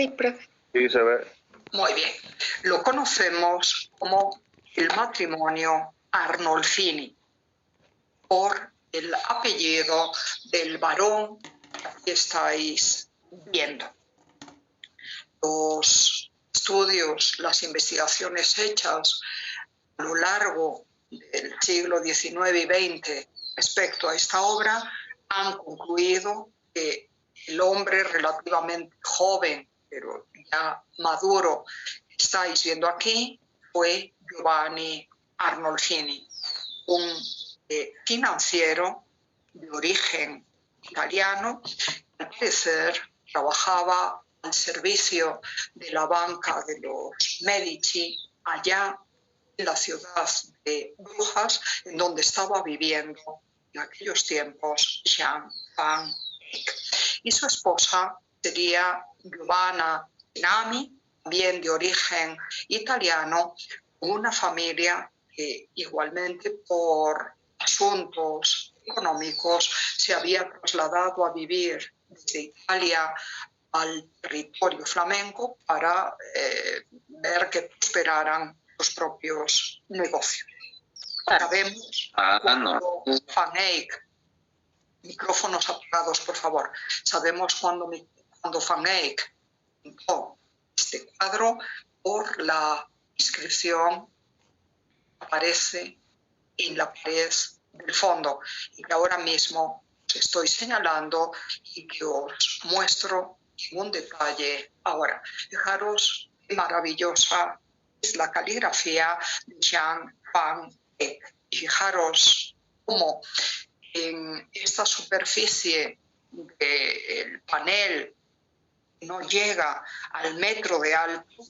Sí, profe. Sí, se ve. Muy bien. Lo conocemos como el matrimonio Arnolfini, por el apellido del varón que estáis viendo. Los estudios, las investigaciones hechas a lo largo del siglo XIX y XX respecto a esta obra han concluido que el hombre relativamente joven, pero ya maduro, que estáis viendo aquí, fue Giovanni Arnolfini, un financiero de origen italiano, que al parecer trabajaba al servicio de la banca de los Medici allá en la ciudad de Brujas, en donde estaba viviendo en aquellos tiempos Jean van Eyck. Y su esposa sería Giovanna Nami, también de origen italiano, con una familia que igualmente por asuntos económicos se había trasladado a vivir desde Italia al territorio flamenco para ver que prosperaran los propios negocios. Sabemos cuando Van Eyck, micrófonos apagados por favor, sabemos cuando Van Eyck pintó este cuadro por la inscripción que aparece en la pared del fondo y que ahora mismo os estoy señalando y que os muestro en un detalle ahora. Fijaros qué maravillosa es la caligrafía de Jean van Eyck. Y fijaros cómo en esta superficie del panel no llega al metro de alto,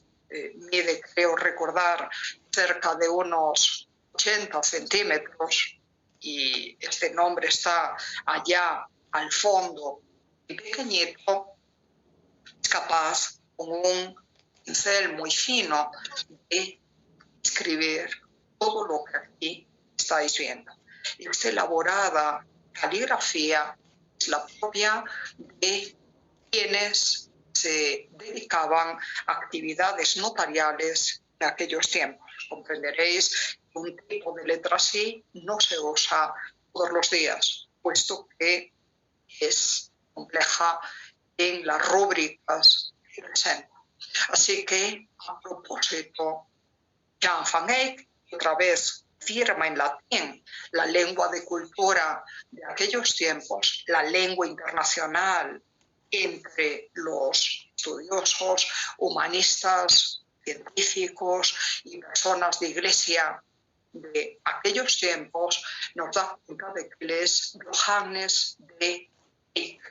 mide, creo recordar, cerca de unos 80 centímetros, y este nombre está allá al fondo, y pequeñito, es capaz, con un pincel muy fino, de escribir todo lo que aquí estáis viendo. Esta elaborada caligrafía es la propia de quienes se dedicaban a actividades notariales en aquellos tiempos. Comprenderéis que un tipo de letra así no se usa todos los días, puesto que es compleja en las rúbricas que presenta. Así que, a propósito, Jean van Eyck, otra vez firma en latín la lengua de cultura de aquellos tiempos, la lengua internacional entre los estudiosos, humanistas, científicos y personas de iglesia de aquellos tiempos, nos da cuenta de que él es Johannes de Eyck,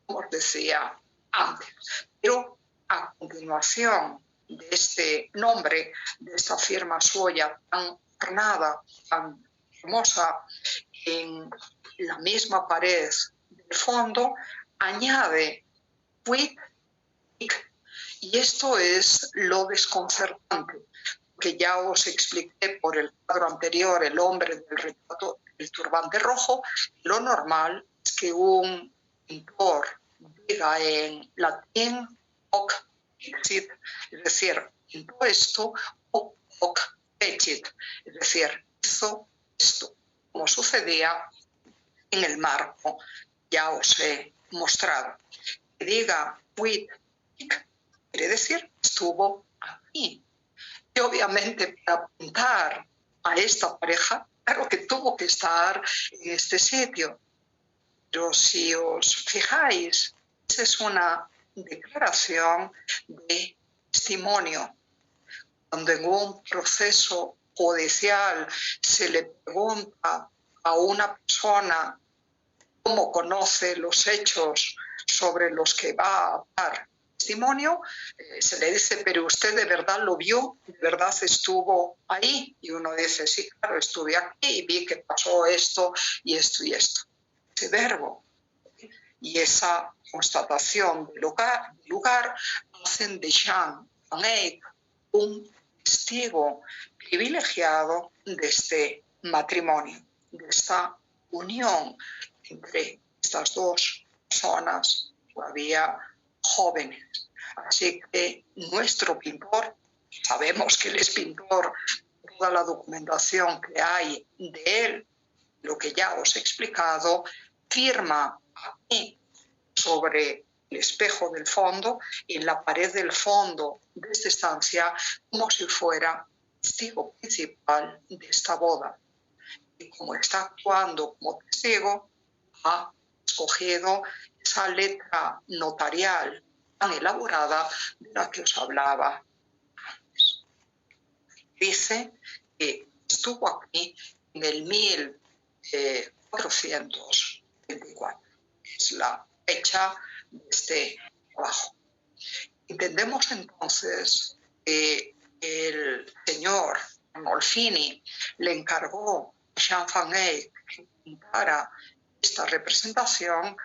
como os decía antes. Pero a continuación de este nombre, de esta firma suya tan ornada, tan hermosa, en la misma pared del fondo, añade Witt, y esto es lo desconcertante, que ya os expliqué por el cuadro anterior, el hombre del retrato, el turbante rojo. Lo normal es que un pintor diga en latín hoc fixit, es decir, pintó esto, o hoc fecit, es decir, hizo esto, como sucedía en el marco ya os he mostrado. Que diga Witt quiere decir estuvo aquí. Y obviamente para pintar a esta pareja, claro que tuvo que estar en este sitio. Pero si os fijáis, esa es una declaración de testimonio. Cuando en un proceso judicial se le pregunta a una persona cómo conoce los hechos sobre los que va a dar testimonio, se le dice, pero usted de verdad lo vio, de verdad estuvo ahí. Y uno dice, sí, claro, estuve aquí y vi que pasó esto y esto y esto. Ese verbo y esa constatación del lugar hacen de Jean van Eyck un testigo privilegiado de este matrimonio, de esta unión entre estas dos personas todavía jóvenes. Así que nuestro pintor, sabemos que él es pintor, toda la documentación que hay de él, lo que ya os he explicado, firma aquí sobre el espejo del fondo, en la pared del fondo de esta estancia, como si fuera testigo principal de esta boda. Y como está actuando como testigo, ha escogido esa letra notarial tan elaborada de la que os hablaba antes. Dice que estuvo aquí en el 1424, que es la fecha de este trabajo. Entendemos entonces que el señor Arnolfini le encargó a Jean Van Eyck que pintara esta representación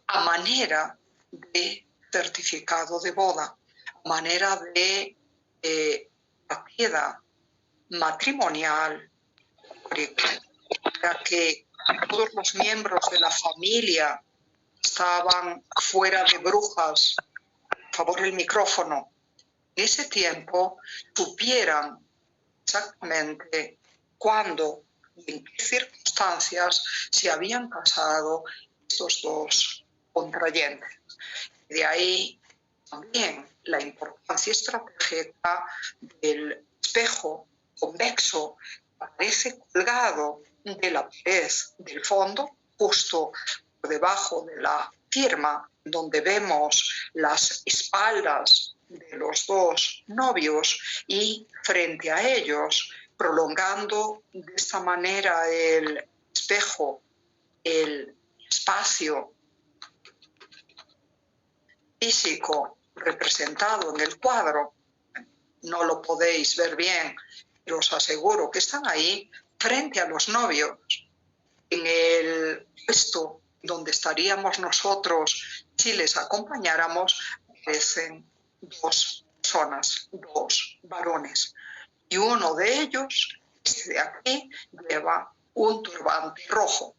a manera de certificado de boda, a manera de partida matrimonial, para que todos los miembros de la familia estaban fuera de brujas, por favor el micrófono, en ese tiempo supieran exactamente cuándo y en qué circunstancias se habían casado estos dos contrayentes. De ahí también la importancia estratégica del espejo convexo que aparece colgado de la pared del fondo, justo por debajo de la firma, donde vemos las espaldas de los dos novios y frente a ellos, prolongando de esta manera el espejo, el espacio físico representado en el cuadro. No lo podéis ver bien, pero os aseguro que están ahí frente a los novios. En el puesto donde estaríamos nosotros si les acompañáramos, aparecen dos personas, dos varones. Y uno de ellos, este de aquí, lleva un turbante rojo.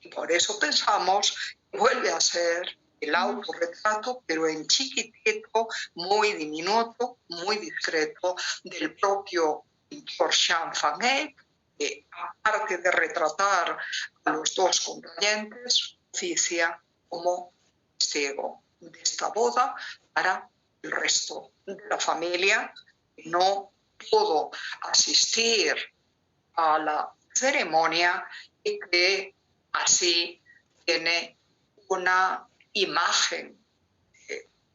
Y por eso pensamos que vuelve a ser el autorretrato, pero en chiquitito, muy diminuto, muy discreto, del propio pintor Jean Van Eyck, que aparte de retratar a los dos contrayentes, oficia como testigo de esta boda para el resto de la familia, que no pudo asistir a la ceremonia y que así tiene una imagen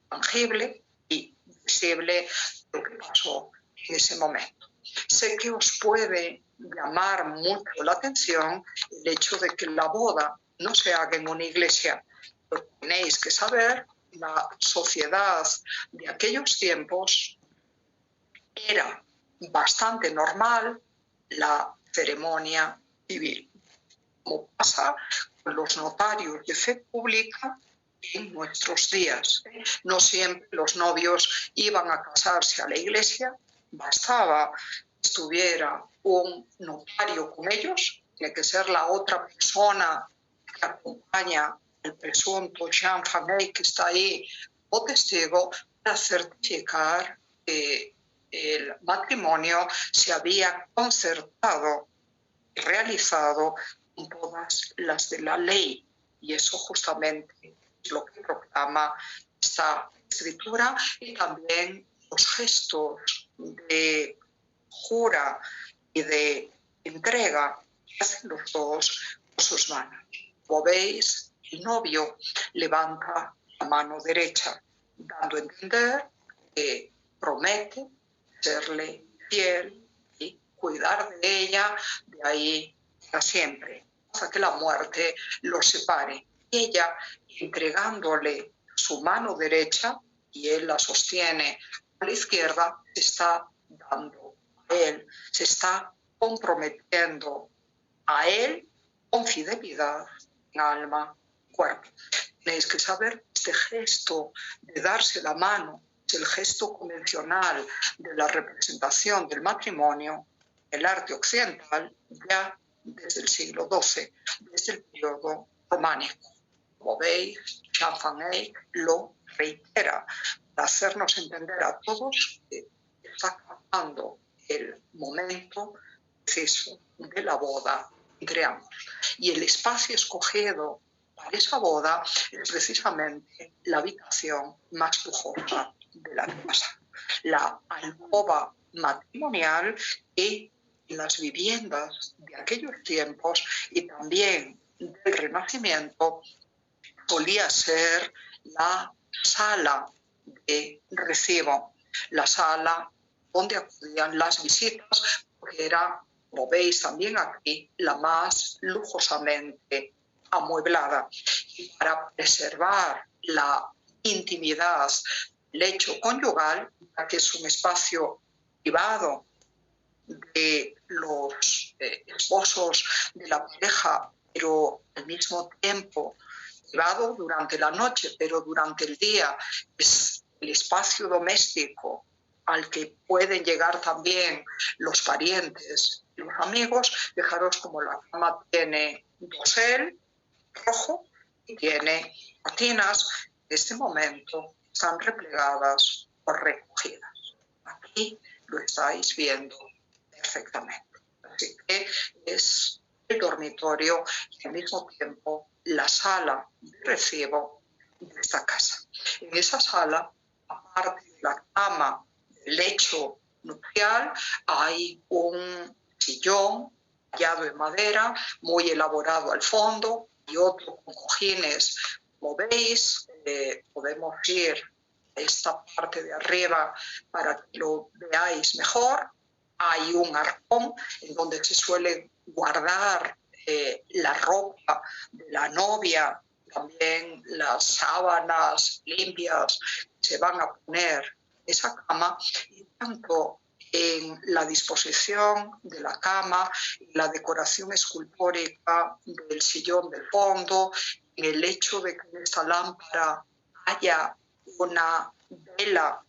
tangible y visible de lo que pasó en ese momento. Sé que os puede llamar mucho la atención el hecho de que la boda no se haga en una iglesia, pero tenéis que saber, la sociedad de aquellos tiempos era bastante normal la ceremonia civil, como pasa con los notarios de fe pública en nuestros días. No siempre los novios iban a casarse a la iglesia, bastaba que estuviera un notario con ellos, tiene que ser la otra persona que acompaña al presunto Jean Van Eyck que está ahí o testigo para certificar que el matrimonio se había concertado y realizado con todas las de la ley. Y eso justamente es lo que proclama esta escritura y también los gestos de jura y de entrega que hacen los dos con sus manos. Como veis, el novio levanta la mano derecha, dando a entender que promete serle fiel y cuidar de ella de ahí para siempre, hasta que la muerte los separe. Y ella, entregándole su mano derecha, y él la sostiene a la izquierda, se está dando a él, se está comprometiendo a él con fidelidad en alma y cuerpo. Tenéis que saber este gesto de darse la mano es el gesto convencional de la representación del matrimonio en el arte occidental ya desde el siglo XII, desde el periodo románico. Como veis, Jean Van Eyck lo reitera para hacernos entender a todos que está captando el momento preciso de la boda entre ambos. Y el espacio escogido para esa boda es precisamente la habitación más lujosa de la casa, la alcoba matrimonial, que en las viviendas de aquellos tiempos y también del Renacimiento solía ser la sala de recibo, la sala donde acudían las visitas, porque era, como veis también aquí, la más lujosamente amueblada. Y para preservar la intimidad del lecho conyugal, ya que es un espacio privado de los esposos de la pareja, pero al mismo tiempo privado durante la noche, pero durante el día es el espacio doméstico al que pueden llegar también los parientes y los amigos. Fijaros como la cama tiene dosel rojo y tiene cortinas. En este momento están replegadas o recogidas. Aquí lo estáis viendo perfectamente. Así que es el dormitorio y al mismo tiempo la sala de recibo de esta casa. En esa sala, aparte de la cama, del lecho nupcial, hay un sillón tallado en madera, muy elaborado al fondo, y otro con cojines. Como veis, podemos ir a esta parte de arriba para que lo veáis mejor. Hay un arcón en donde se suele guardar la ropa de la novia, también las sábanas limpias que se van a poner en esa cama, y tanto en la disposición de la cama, en la decoración escultórica del sillón del fondo, en el hecho de que en esta lámpara haya una vela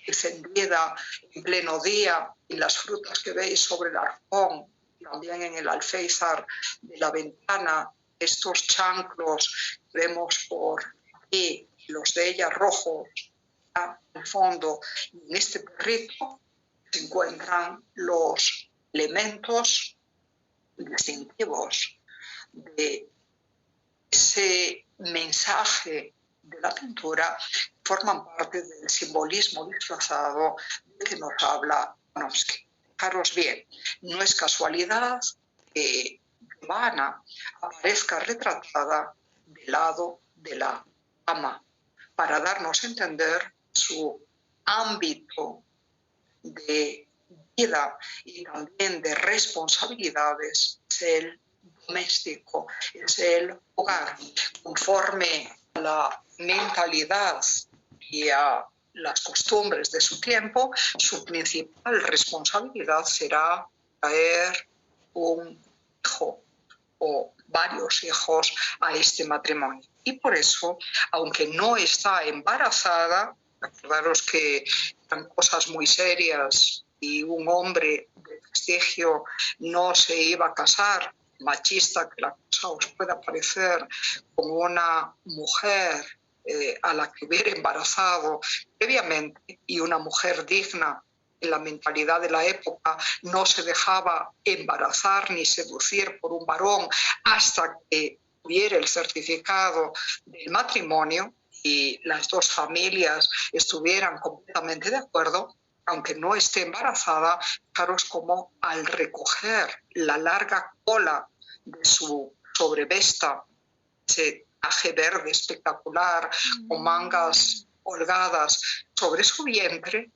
encendida en pleno día, y las frutas que veis sobre el arcón, también en el alféizar de la ventana, estos chanclos que vemos por aquí, los de ella rojos al fondo, y en este perrito se encuentran los elementos distintivos de ese mensaje de la pintura, forman parte del simbolismo disfrazado de que nos habla Panofsky. Fijaros bien, no es casualidad que Ivana aparezca retratada del lado de la cama, para darnos a entender su ámbito de vida y también de responsabilidades, es el doméstico, es el hogar. Conforme a la mentalidad y a las costumbres de su tiempo, su principal responsabilidad será traer un hijo o varios hijos a este matrimonio. Y por eso, aunque no está embarazada, recordaros que eran cosas muy serias y un hombre de prestigio no se iba a casar, machista que la cosa os pueda parecer, con una mujer a la que hubiera embarazado previamente, y una mujer digna. En la mentalidad de la época no se dejaba embarazar ni seducir por un varón hasta que hubiera el certificado del matrimonio y las dos familias estuvieran completamente de acuerdo. Aunque no esté embarazada, fijaros cómo al recoger la larga cola de su sobrevesta, ese traje verde espectacular con mangas holgadas sobre su vientre,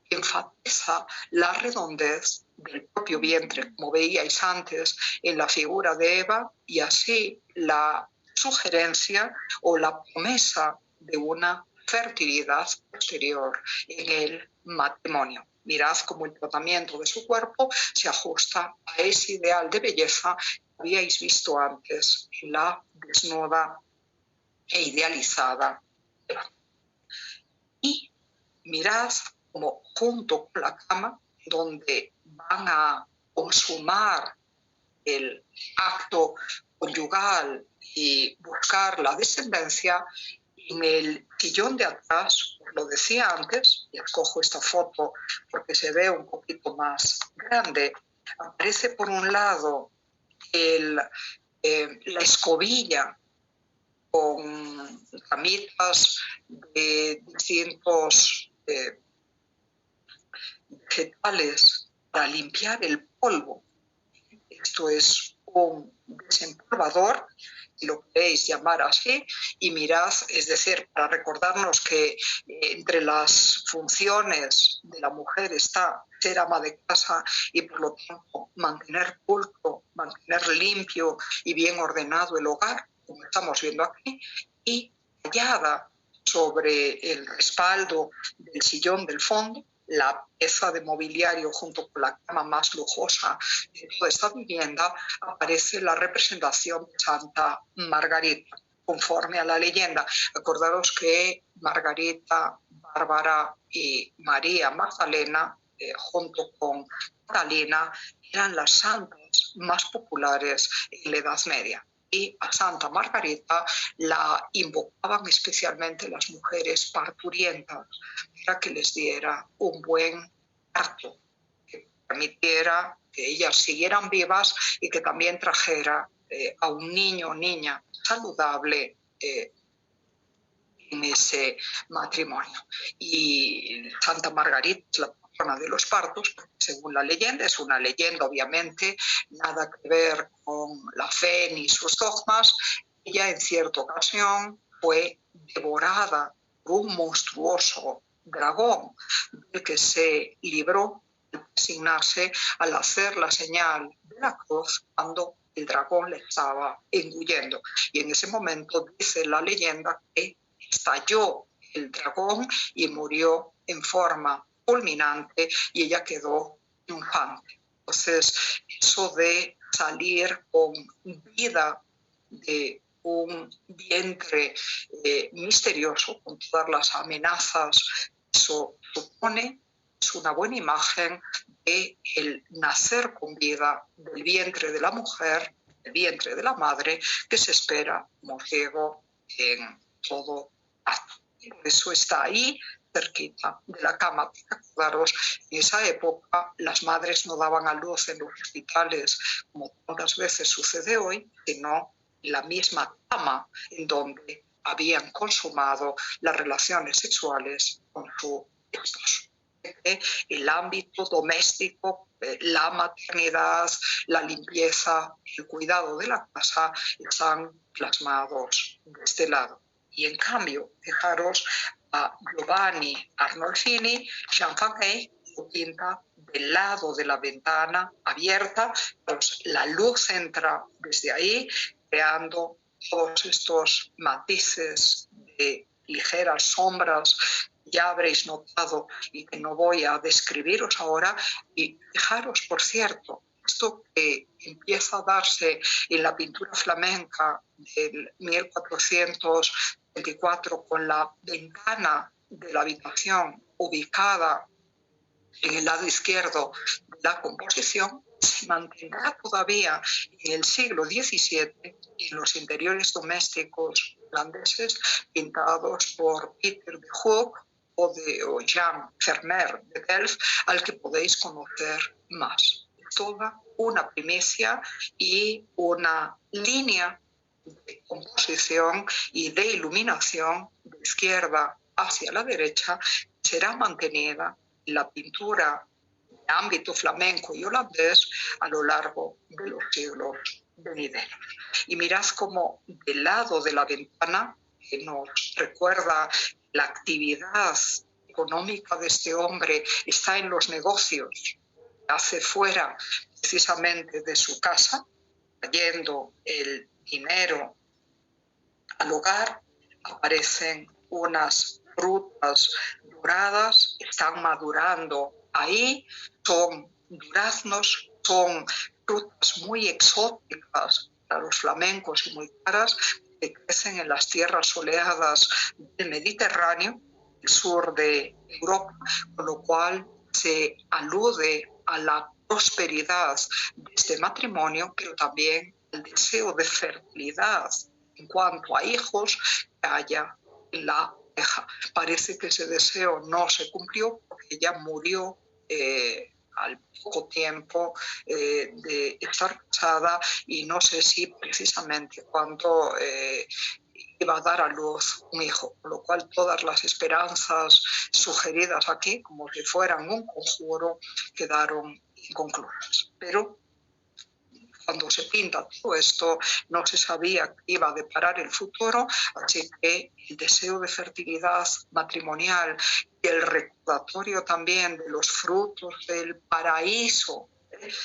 enfatiza la redondez del propio vientre, como veíais antes en la figura de Eva, y así la sugerencia o la promesa de una fertilidad posterior en el matrimonio. Mirad cómo el tratamiento de su cuerpo se ajusta a ese ideal de belleza que habíais visto antes en la desnuda e idealizada Eva. Y mirad como junto con la cama, donde van a consumar el acto conyugal y buscar la descendencia. En el sillón de atrás, lo decía antes, y escojo esta foto porque se ve un poquito más grande, aparece por un lado la escobilla con ramitas de distintos vegetales para limpiar el polvo. Esto es un desempolvador, si lo queréis llamar así, y mirad, es decir, para recordarnos que entre las funciones de la mujer está ser ama de casa y por lo tanto mantener pulcro, mantener limpio y bien ordenado el hogar, como estamos viendo aquí, y tallada sobre el respaldo del sillón del fondo, la pieza de mobiliario junto con la cama más lujosa de toda esta vivienda, aparece la representación de Santa Margarita, conforme a la leyenda. Acordaros que Margarita, Bárbara y María Magdalena, junto con Catalina, eran las santas más populares en la Edad Media. Y a Santa Margarita la invocaban especialmente las mujeres parturientas para que les diera un buen parto, que permitiera que ellas siguieran vivas y que también trajera a un niño o niña saludable en ese matrimonio. Y Santa Margarita es la patrona de los partos, porque según la leyenda, es una leyenda obviamente, nada que ver con la fe ni sus dogmas, ella en cierta ocasión fue devorada por un monstruoso dragón, del que se libró al asignarse al hacer la señal de la cruz cuando el dragón le estaba engullendo. Y en ese momento dice la leyenda que estalló el dragón y murió en forma fulminante y ella quedó triunfante. Entonces, eso de salir con vida de un vientre misterioso, con todas las amenazas, eso supone, es una buena imagen de el nacer con vida del vientre de la mujer, del vientre de la madre, que se espera como ciego en todo acto. Por eso está ahí, cerquita de la cama. Acordaros, en esa época las madres no daban a luz en los hospitales, como tantas veces sucede hoy, sino en la misma cama en donde habían consumado las relaciones sexuales con su esposo. El ámbito doméstico, la maternidad, la limpieza, el cuidado de la casa están plasmados de este lado. Y en cambio, fijaros a Giovanni Arnolfini, Champagney lo pinta del lado de la ventana abierta, pues la luz entra desde ahí, creando todos estos matices de ligeras sombras que ya habréis notado y que no voy a describiros ahora. Y fijaros, por cierto, esto que empieza a darse en la pintura flamenca del 1424 con la ventana de la habitación ubicada en el lado izquierdo de la composición, se mantendrá todavía en el siglo XVII en los interiores domésticos holandeses pintados por Peter de Hoogh o Jan Vermeer de Delft, al que podéis conocer más. Toda una primicia y una línea de composición y de iluminación de izquierda hacia la derecha será mantenida en la pintura de ámbito flamenco y holandés a lo largo de los siglos venideros. Y mirad cómo del lado de la ventana, que nos recuerda la actividad económica de este hombre, está en los negocios que hace fuera precisamente de su casa, trayendo el dinero al hogar, aparecen unas frutas doradas, están madurando ahí, son duraznos, son frutas muy exóticas para los flamencos y muy caras, que crecen en las tierras soleadas del Mediterráneo, el sur de Europa, con lo cual se alude a la prosperidad de este matrimonio, pero también el deseo de fertilidad en cuanto a hijos que haya en la pareja. Parece que ese deseo no se cumplió porque ella murió al poco tiempo de estar casada, y no sé si precisamente cuando iba a dar a luz un hijo, con lo cual todas las esperanzas sugeridas aquí, como si fueran un conjuro, quedaron inconclusas. Pero cuando se pinta todo esto, no se sabía que iba a deparar el futuro, así que el deseo de fertilidad matrimonial y el recordatorio también de los frutos del paraíso,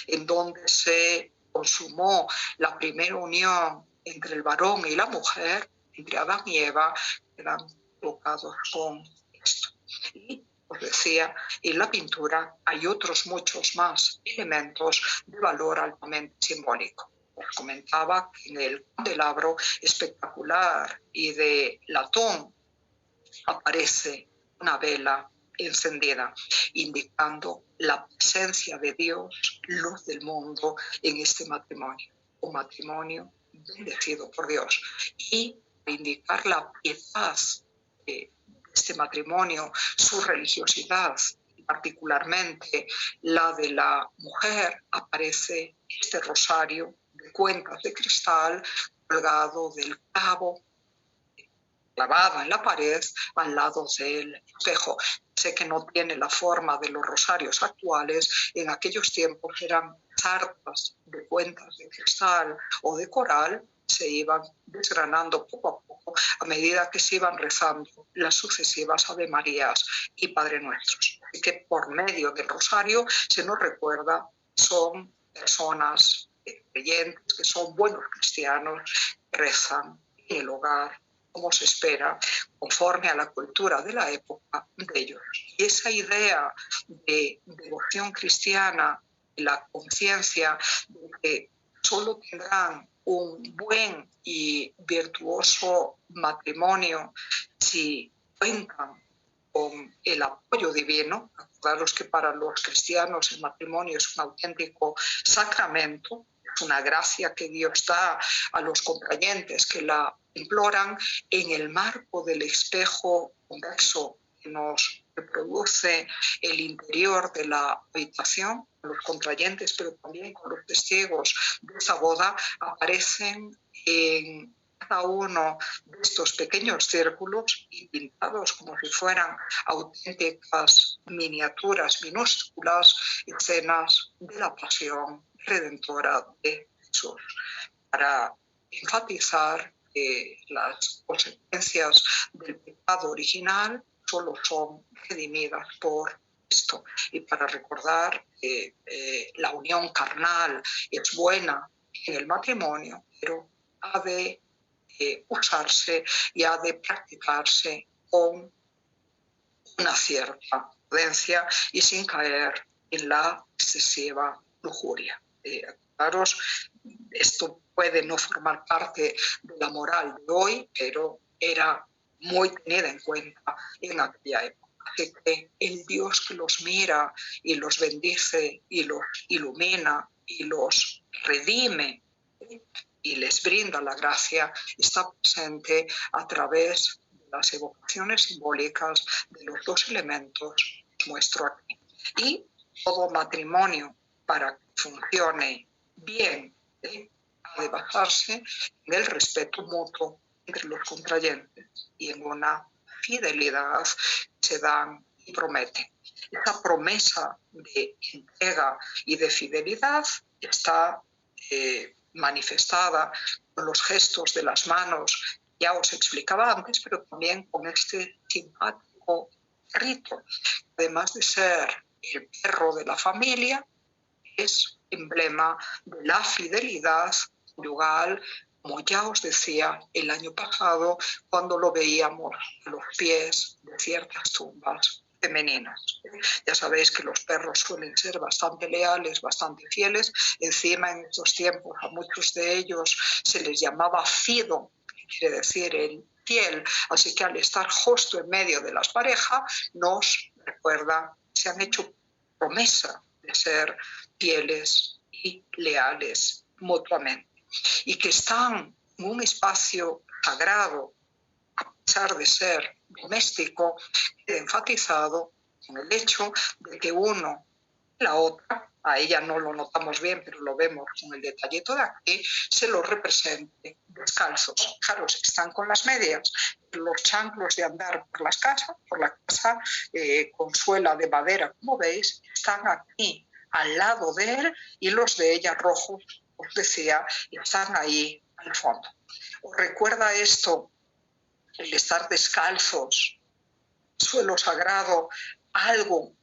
en donde se consumó la primera unión entre el varón y la mujer, entre Adán y Eva, quedan tocados con esto. Y os decía, en la pintura hay otros muchos más elementos de valor altamente simbólico. Os comentaba que en el candelabro espectacular y de latón aparece una vela encendida, indicando la presencia de Dios, luz del mundo, en este matrimonio. Un matrimonio bendecido por Dios. Y indicar la piedad de este matrimonio, su religiosidad, y particularmente la de la mujer, aparece este rosario de cuencas de cristal colgado del cabo, clavada en la pared al lado del espejo. Sé que no tiene la forma de los rosarios actuales, en aquellos tiempos eran sartas de cuencas de cristal o de coral, se iban desgranando poco a poco a medida que se iban rezando las sucesivas Ave Marías y Padre Nuestros. Así que por medio del rosario se nos recuerda que son personas creyentes, que son buenos cristianos, que rezan en el hogar como se espera, conforme a la cultura de la época de ellos. Y esa idea de devoción cristiana, la conciencia de que solo tendrán un buen y virtuoso matrimonio si cuentan con el apoyo divino. Acordaros que para los cristianos el matrimonio es un auténtico sacramento, es una gracia que Dios da a los contrayentes que la imploran en el marco del espejo convexo que nos reproduce el interior de la habitación. Los contrayentes, pero también con los testigos de esa boda, aparecen en cada uno de estos pequeños círculos y pintados como si fueran auténticas miniaturas minúsculas, escenas de la pasión redentora de Jesús, para enfatizar que las consecuencias del pecado original solo son redimidas por esto, y para recordar que la unión carnal es buena en el matrimonio, pero ha de usarse y ha de practicarse con una cierta prudencia y sin caer en la excesiva lujuria. Claros, esto puede no formar parte de la moral de hoy, pero era muy tenida en cuenta en aquella época. Así que el Dios que los mira y los bendice y los ilumina y los redime y les brinda la gracia está presente a través de las evocaciones simbólicas de los dos elementos que muestro aquí. Y todo matrimonio, para que funcione bien, ha de basarse en el respeto mutuo entre los contrayentes y en una fidelidad que se dan y prometen. Esa promesa de entrega y de fidelidad está manifestada con los gestos de las manos, ya os explicaba antes, pero también con este simpático rito. Además de ser el perro de la familia, es emblema de la fidelidad conyugal, como ya os decía el año pasado, cuando lo veíamos a los pies de ciertas tumbas femeninas. Ya sabéis que los perros suelen ser bastante leales, bastante fieles. Encima, en estos tiempos, a muchos de ellos se les llamaba fido, que quiere decir el fiel. Así que al estar justo en medio de las parejas, nos recuerda que se han hecho promesa de ser fieles y leales mutuamente. y que están en un espacio sagrado, a pesar de ser doméstico, queda enfatizado en el hecho de que uno y la otra, a ella no lo notamos bien, pero lo vemos con el detallito de aquí, se los represente descalzos. Fijaros, están con las medias, los chanclos de andar por la casa con suela de madera, como veis, están aquí al lado de él, y los de ella rojos, os decía, están ahí al fondo. ¿Os recuerda esto, el estar descalzos, suelo sagrado, algo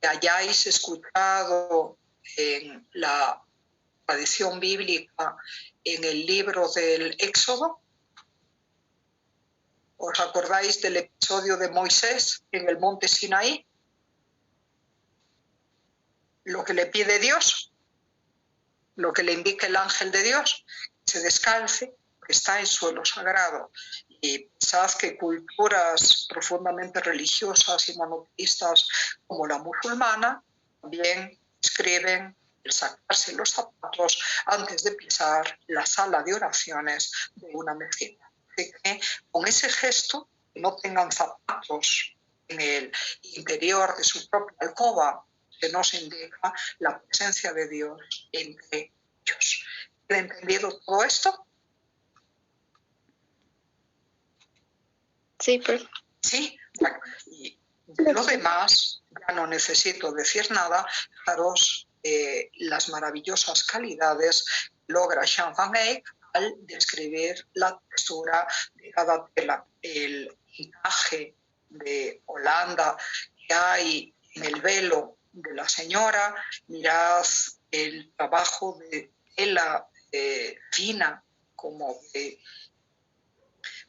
que hayáis escuchado en la tradición bíblica en el libro del Éxodo? ¿Os acordáis del episodio de Moisés en el monte Sinaí? Lo que le pide Dios, lo que le indica el ángel de Dios, que se descalce, que está en suelo sagrado. Y pensad que culturas profundamente religiosas y monoteístas como la musulmana también escriben el sacarse los zapatos antes de pisar la sala de oraciones de una mezquita. Así que con ese gesto, que no tengan zapatos en el interior de su propia alcoba, que nos indica la presencia de Dios entre ellos. ¿Han entendido todo esto? Sí, pero... Sí, bueno, y de lo demás ya no necesito decir nada. Fijaros las maravillosas calidades que logra Jan van Eyck al describir la textura de cada tela. El encaje de Holanda que hay en el velo de la señora, mirad el trabajo de tela fina como de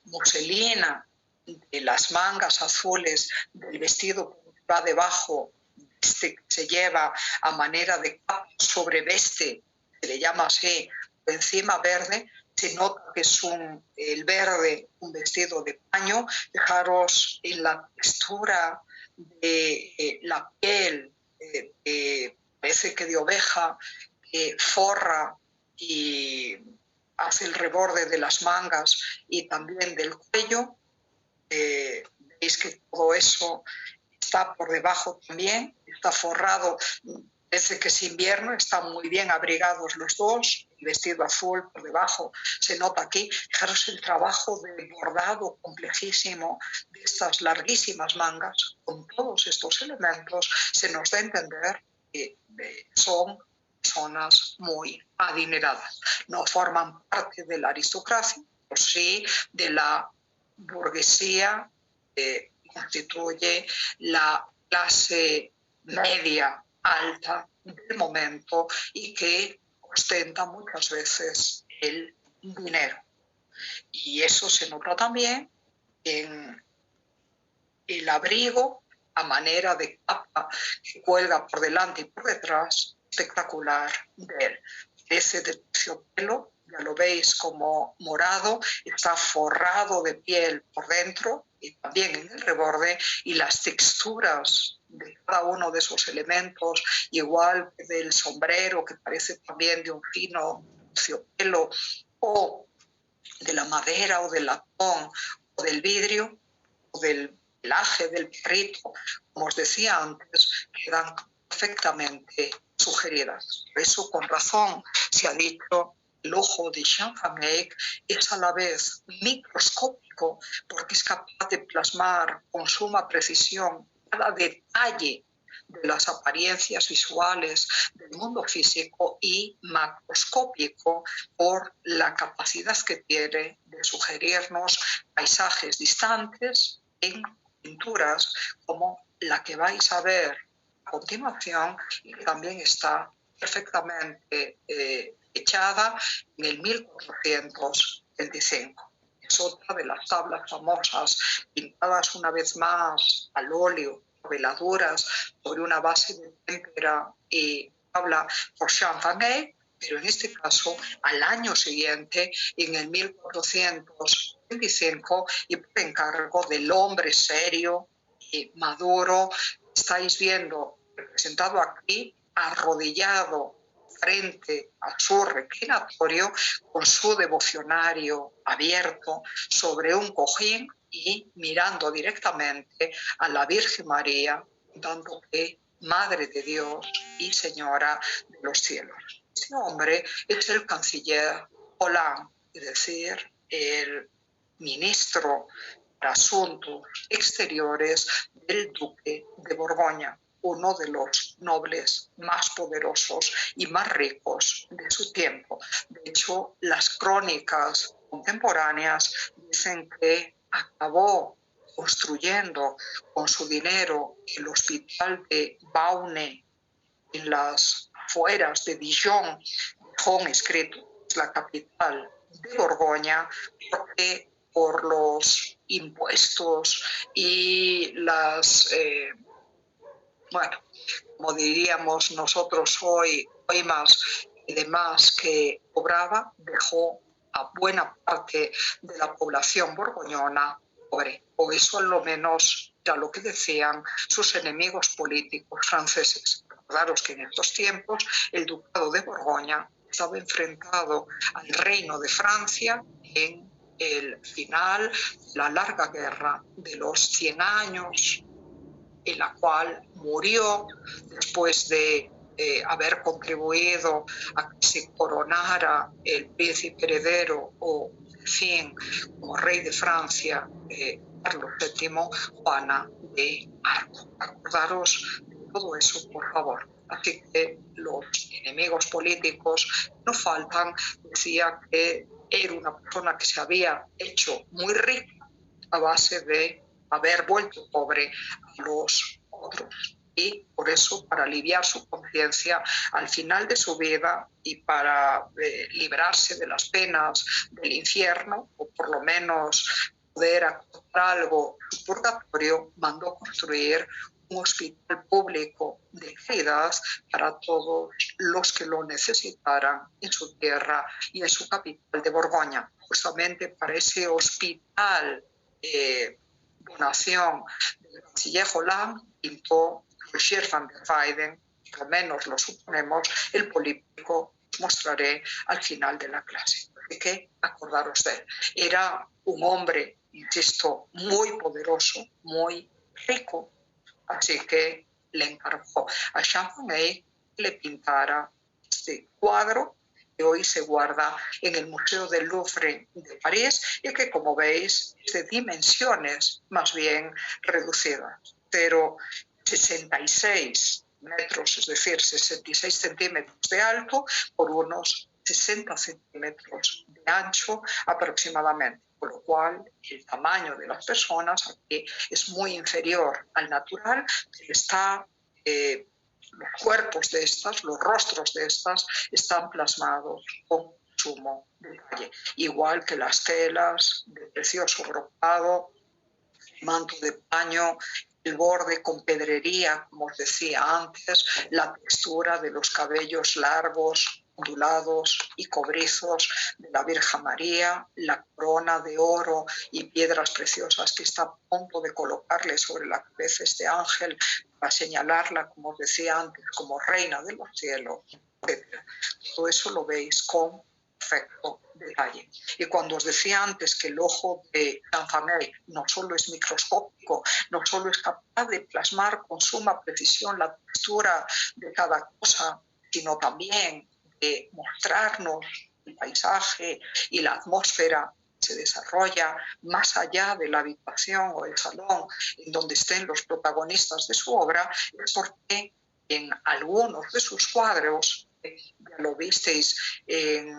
muselina, de las mangas azules del vestido que va debajo, que se lleva a manera de capa sobre veste, se le llama así, encima verde, se nota que es el verde, un vestido de paño. Fijaros en la textura de la piel, parece que de oveja, que forra y hace el reborde de las mangas y también del cuello. Veis que todo eso está por debajo también, está forrado, parece que es invierno, están muy bien abrigados los dos, el vestido azul por debajo, se nota aquí. Fijaros el trabajo de bordado complejísimo de estas larguísimas mangas, con todos estos elementos, se nos da a entender que son personas muy adineradas. No forman parte de la aristocracia, pero sí de la burguesía que constituye la clase media alta del momento y que ostenta muchas veces el dinero. Y eso se nota también en el abrigo a manera de capa que cuelga por delante y por detrás, espectacular de él. Ese de terciopelo, ya lo veis como morado, está forrado de piel por dentro y también en el reborde, y las texturas de cada uno de esos elementos, igual que del sombrero, que parece también de un fino terciopelo, o de la madera o del latón o del vidrio o del pelaje del perrito, como os decía antes, quedan perfectamente sugeridas. Por eso, con razón, se ha dicho el ojo de Jan van Eyck es a la vez microscópico porque es capaz de plasmar con suma precisión cada detalle de las apariencias visuales del mundo físico, y macroscópico por la capacidad que tiene de sugerirnos paisajes distantes en pinturas como la que vais a ver a continuación, y que también está perfectamente echada en el 1425. Es otra de las tablas famosas, pintadas una vez más al óleo, veladuras sobre una base de témpera y tabla por Jan van Eyck, pero en este caso al año siguiente, en el 1425, y por encargo del hombre serio y maduro. Estáis viendo representado aquí, arrodillado frente a su reclinatorio con su devocionario abierto sobre un cojín y mirando directamente a la Virgen María, dando que Madre de Dios y Señora de los cielos. Este hombre es el canciller Hollande, es decir, el ministro de Asuntos Exteriores del duque de Borgoña, uno de los nobles más poderosos y más ricos de su tiempo. De hecho, las crónicas contemporáneas dicen que acabó construyendo con su dinero el hospital de Beaune en las afueras de Dijon. Dijon, escrito, es la capital de Borgoña, porque por los impuestos y las, como diríamos nosotros hoy más y demás que cobraba, dejó a buena parte de la población borgoñona pobre, o eso al lo menos era lo que decían sus enemigos políticos franceses. Recordaros que en estos tiempos el ducado de Borgoña estaba enfrentado al reino de Francia en el final de la larga guerra de los 100 años, en la cual murió después de haber contribuido a que se coronara el príncipe heredero o, en fin, como rey de Francia, Carlos VII, Juana de Arco. Acordaros de todo eso, por favor. Así que los enemigos políticos no faltan. Decía que era una persona que se había hecho muy rica a base de haber vuelto pobre a los otros. Y por eso, para aliviar su conciencia al final de su vida y para librarse de las penas del infierno, o por lo menos poder acortar algo su purgatorio, mandó construir un hospital público de calidad para todos los que lo necesitaran en su tierra y en su capital de Borgoña. Justamente para ese hospital donación del canciller Hollande pintó Roger van der Weyden, por lo menos lo suponemos, el político que mostraré al final de la clase. Así que acordaros de él. Era un hombre, insisto, muy poderoso, muy rico, así que le encargó a Champagny que le pintara este cuadro que hoy se guarda en el Museo del Louvre de París y que, como veis, es de dimensiones más bien reducidas. Pero 66 metros, es decir, 66 centímetros de alto por unos 60 centímetros de ancho aproximadamente, con lo cual el tamaño de las personas aquí es muy inferior al natural. Los cuerpos de estas, los rostros de estas, están plasmados con sumo detalle, igual que las telas de precioso brocado, manto de paño, el borde con pedrería, como os decía antes, la textura de los cabellos largos, ondulados y cobrizos de la Virgen María, la corona de oro y piedras preciosas que está a punto de colocarle sobre la cabeza este ángel para señalarla, como os decía antes, como reina de los cielos, etc. Todo eso lo veis con perfecto detalle. Y cuando os decía antes que el ojo de Champagny no solo es microscópico, no solo es capaz de plasmar con suma precisión la textura de cada cosa, sino también de mostrarnos el paisaje y la atmósfera que se desarrolla más allá de la habitación o el salón en donde estén los protagonistas de su obra, es porque en algunos de sus cuadros, ya lo visteis en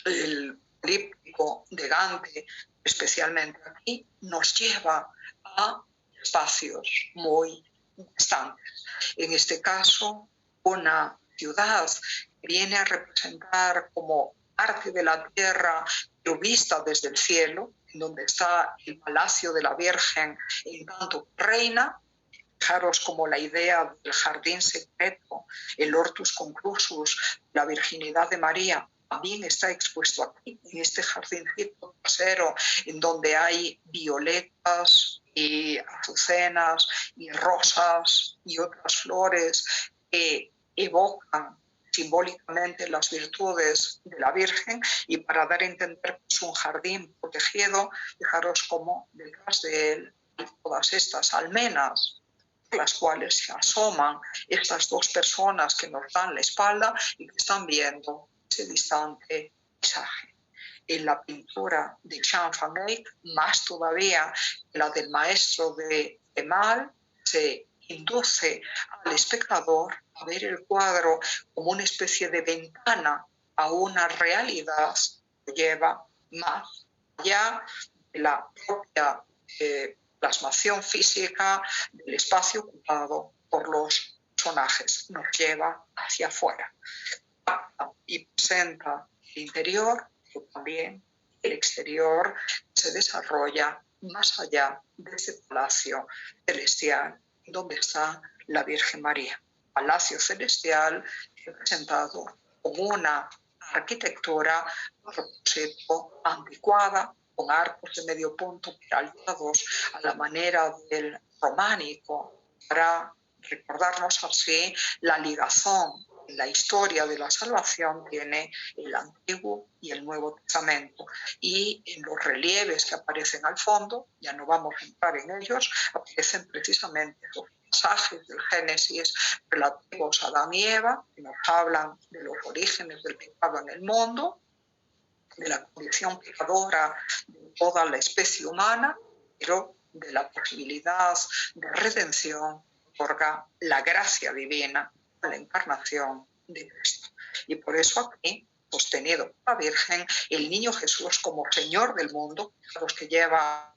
el políptico de Gante, especialmente aquí, nos lleva a espacios muy distantes. En este caso, una ciudad que viene a representar como parte de la tierra, pero vista desde el cielo, en donde está el palacio de la Virgen en tanto reina. Fijaros como la idea del jardín secreto, el hortus conclusus, la virginidad de María, también está expuesto aquí, en este jardincito trasero, en donde hay violetas y azucenas y rosas y otras flores que evocan simbólicamente las virtudes de la Virgen, y para dar a entender que es un jardín protegido, fijaros cómo detrás de él hay todas estas almenas, las cuales se asoman estas dos personas que nos dan la espalda y que están viendo ese distante paisaje. En la pintura de Jean Van Eyck, más todavía que la del maestro de Mal, se induce al espectador a ver el cuadro como una especie de ventana a una realidad que lleva más allá de la propia plasmación física del espacio ocupado por los personajes, nos lleva hacia afuera y presenta el interior, pero también el exterior se desarrolla más allá de ese palacio celestial donde está la Virgen María. Palacio celestial representado como una arquitectura a propósito anticuada, con arcos de medio punto peraltados a la manera del románico, para recordarnos así la ligazón en la historia de la salvación tiene el Antiguo y el Nuevo Testamento. Y en los relieves que aparecen al fondo, ya no vamos a entrar en ellos, aparecen precisamente los pasajes del Génesis relativos a Adán y Eva, que nos hablan de los orígenes del pecado en el mundo, de la condición pecadora de toda la especie humana, pero de la posibilidad de redención otorga la gracia divina, la encarnación de Cristo. Y por eso aquí, sostenido por la Virgen, el niño Jesús como Señor del mundo, los que lleva